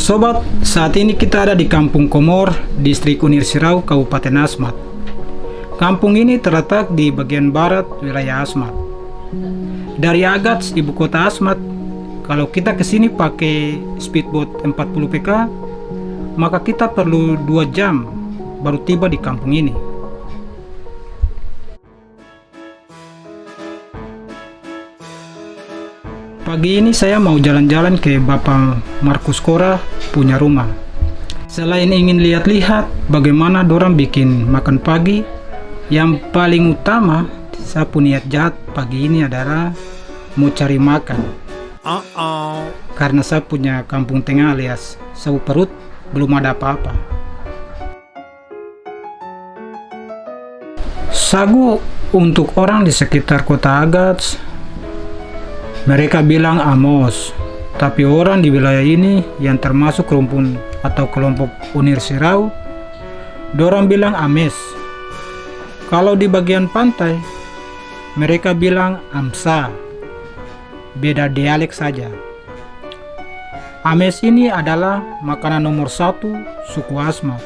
Sobat, saat ini kita ada di Kampung Komor, Distrik Unir Sirau, Kabupaten Asmat. Kampung ini terletak di bagian barat wilayah Asmat. Dari Agats, ibu kota Asmat, kalau kita kesini pakai speedboat 40 PK, maka kita perlu 2 jam baru tiba di kampung ini. Pagi ini saya mau jalan-jalan ke Bapak Markus Kora punya rumah. Selain ingin lihat-lihat bagaimana dorang bikin makan pagi, yang paling utama saya punya niat jahat pagi ini adalah mau cari makan. Karena saya punya kampung tengah alias sabu perut, belum ada apa-apa. Sagu untuk orang di sekitar kota Agats, mereka bilang amos, tapi orang di wilayah ini yang termasuk rumpun atau kelompok Unir Sirau, dorang bilang ames. Kalau di bagian pantai, mereka bilang amsa, beda dialek saja. Ames ini adalah makanan nomor 1 suku Asmat.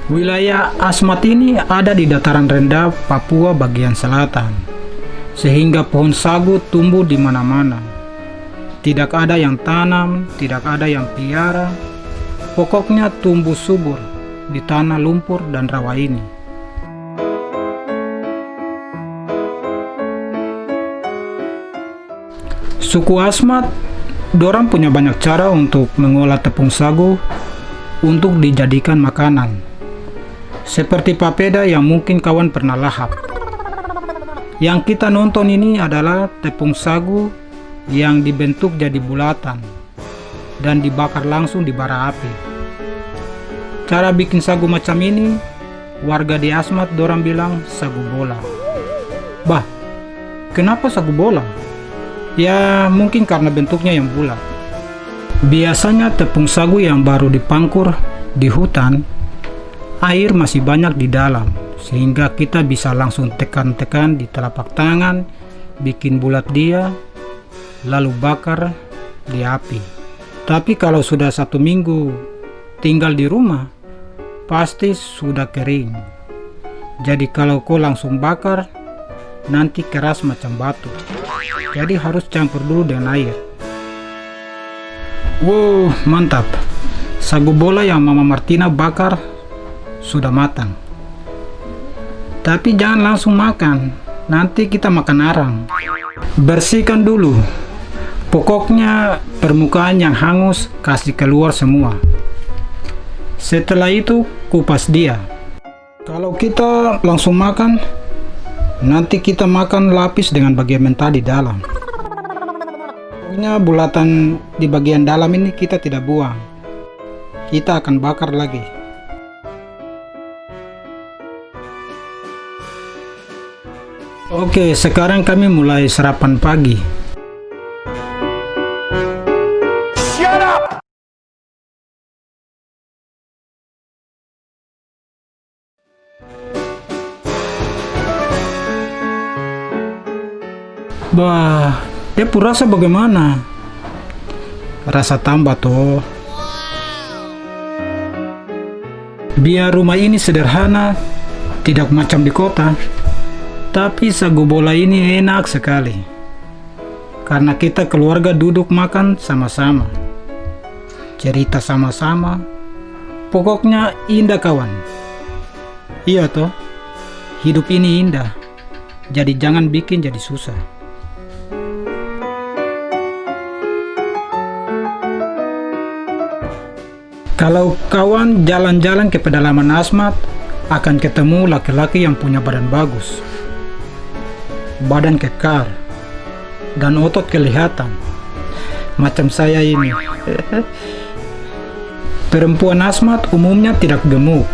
Wilayah Asmat ini ada di dataran rendah Papua bagian selatan, sehingga pohon sagu tumbuh di mana-mana. Tidak ada yang tanam, tidak ada yang piara, pokoknya tumbuh subur di tanah lumpur dan rawa ini. Suku Asmat, dorang punya banyak cara untuk mengolah tepung sagu untuk dijadikan makanan. Seperti papeda yang mungkin kawan pernah lahap. Yang kita nonton ini adalah tepung sagu yang dibentuk jadi bulatan dan dibakar langsung di bara api. Cara bikin sagu macam ini, warga di Asmat dorang bilang sagu bola. Bah, kenapa sagu bola? Ya mungkin karena bentuknya yang bulat. Biasanya tepung sagu yang baru dipangkur di hutan, air masih banyak di dalam, sehingga kita bisa langsung tekan-tekan di telapak tangan, bikin bulat dia, lalu bakar di api. Tapi kalau sudah 1 minggu tinggal di rumah, pasti sudah kering. Jadi kalau kau langsung bakar, nanti keras macam batu. Jadi harus campur dulu dengan air. Wow, mantap. Sagu bola yang Mama Martina bakar sudah matang. Tapi jangan langsung makan, nanti kita makan arang. Bersihkan dulu. Pokoknya permukaan yang hangus kasih keluar semua. Setelah itu kupas dia. Kalau kita langsung makan, nanti kita makan lapis dengan bagian mentah di dalam. Pokoknya bulatan di bagian dalam ini kita tidak buang. Kita akan bakar lagi. Oke, sekarang kami mulai sarapan pagi. Shut up! Bah, Depu rasa bagaimana? Rasa tambah toh. Biar rumah ini sederhana, tidak macam di kota, tapi sagu bola ini enak sekali. Karena kita keluarga duduk makan sama-sama, cerita sama-sama, pokoknya indah kawan. Iya toh, hidup ini indah, jadi jangan bikin jadi susah. Kalau kawan jalan-jalan ke pedalaman Asmat, akan ketemu laki-laki yang punya badan bagus, badan kekar, dan otot kelihatan macam saya ini. Perempuan Asmat umumnya tidak gemuk,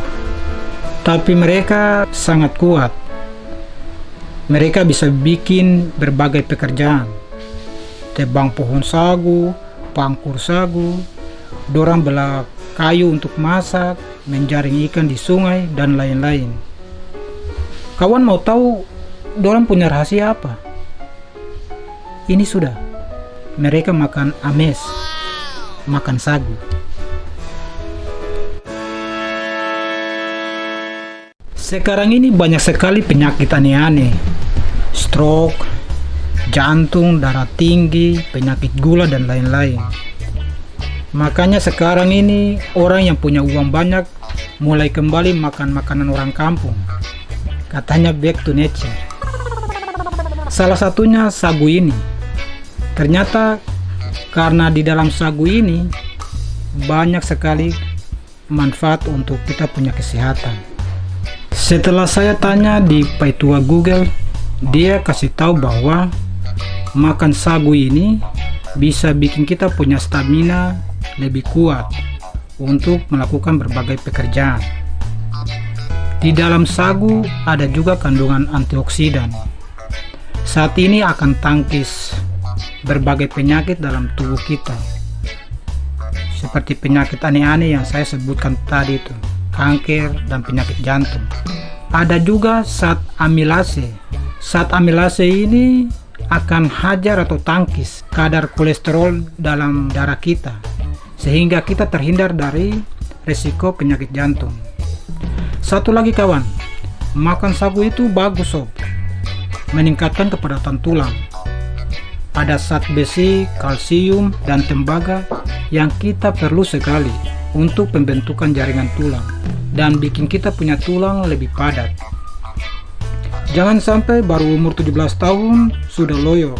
tapi mereka sangat kuat. Mereka bisa bikin berbagai pekerjaan, tebang pohon sagu, pangkur sagu, dorang belah kayu untuk masak, menjaring ikan di sungai, dan lain-lain. Kawan mau tahu dorang punya rahasia apa? Ini sudah mereka makan ames, makan sagu. Sekarang ini banyak sekali penyakit aneh-aneh. Stroke, jantung, darah tinggi, penyakit gula, dan lain-lain. Makanya sekarang ini orang yang punya uang banyak mulai kembali makan makanan orang kampung. Katanya back to nature. Salah satunya sagu ini. Ternyata karena di dalam sagu ini banyak sekali manfaat untuk kita punya kesehatan. Setelah saya tanya di Paitua Google, dia kasih tahu bahwa makan sagu ini bisa bikin kita punya stamina lebih kuat untuk melakukan berbagai pekerjaan. Di dalam sagu ada juga kandungan antioksidan. Saat ini akan tangkis berbagai penyakit dalam tubuh kita. Seperti penyakit aneh-aneh yang saya sebutkan tadi itu, kanker dan penyakit jantung. Ada juga zat amilase. Zat amilase ini akan hajar atau tangkis kadar kolesterol dalam darah kita, sehingga kita terhindar dari risiko penyakit jantung. Satu lagi kawan, makan sagu itu bagus sob, meningkatkan kepadatan tulang. Ada zat besi, kalsium, dan tembaga yang kita perlu sekali untuk pembentukan jaringan tulang dan bikin kita punya tulang lebih padat. Jangan sampai baru umur 17 tahun sudah loyo,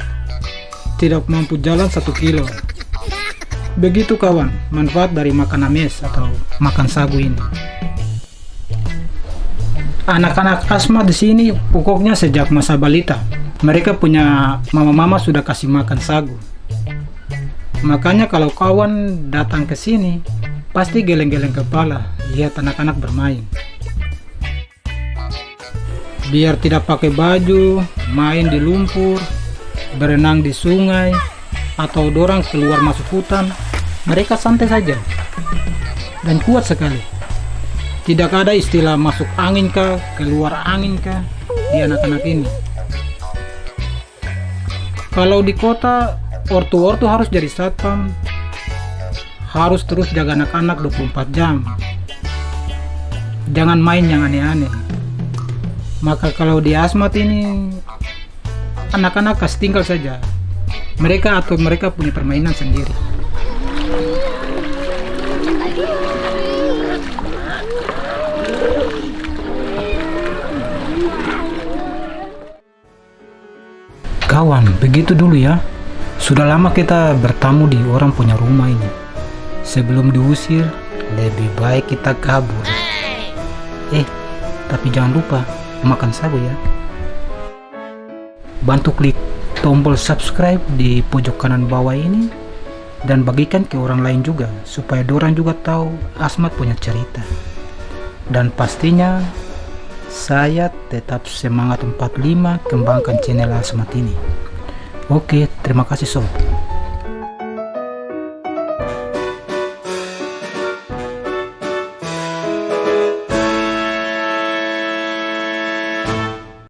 tidak mampu jalan 1 kilo. Begitu kawan, manfaat dari makan ames atau makan sagu ini. Anak-anak asma di sini pokoknya sejak masa balita, mereka punya mama-mama sudah kasih makan sagu. Makanya kalau kawan datang ke sini, pasti geleng-geleng kepala lihat anak-anak bermain. Biar tidak pakai baju, main di lumpur, berenang di sungai, atau dorang keluar masuk hutan, mereka santai saja dan kuat sekali. Tidak ada istilah masuk angin kah, keluar angin kah di anak-anak ini. Kalau di kota, ortu-ortu harus jadi satpam, harus terus jaga anak-anak 24 jam. Jangan main yang aneh-aneh. Maka kalau di Asmat ini, anak-anak kasih tinggal saja. Mereka punya permainan sendiri. Kawan, begitu dulu ya. Sudah lama kita bertamu di orang punya rumah ini. Sebelum diusir, lebih baik kita kabur. Tapi jangan lupa makan sagu ya. Bantu klik tombol subscribe di pojok kanan bawah ini dan bagikan ke orang lain juga supaya dorang juga tahu Asmat punya cerita. Dan pastinya saya tetap semangat 45 kembangkan channel Asmat ini. Oke, terima kasih sob.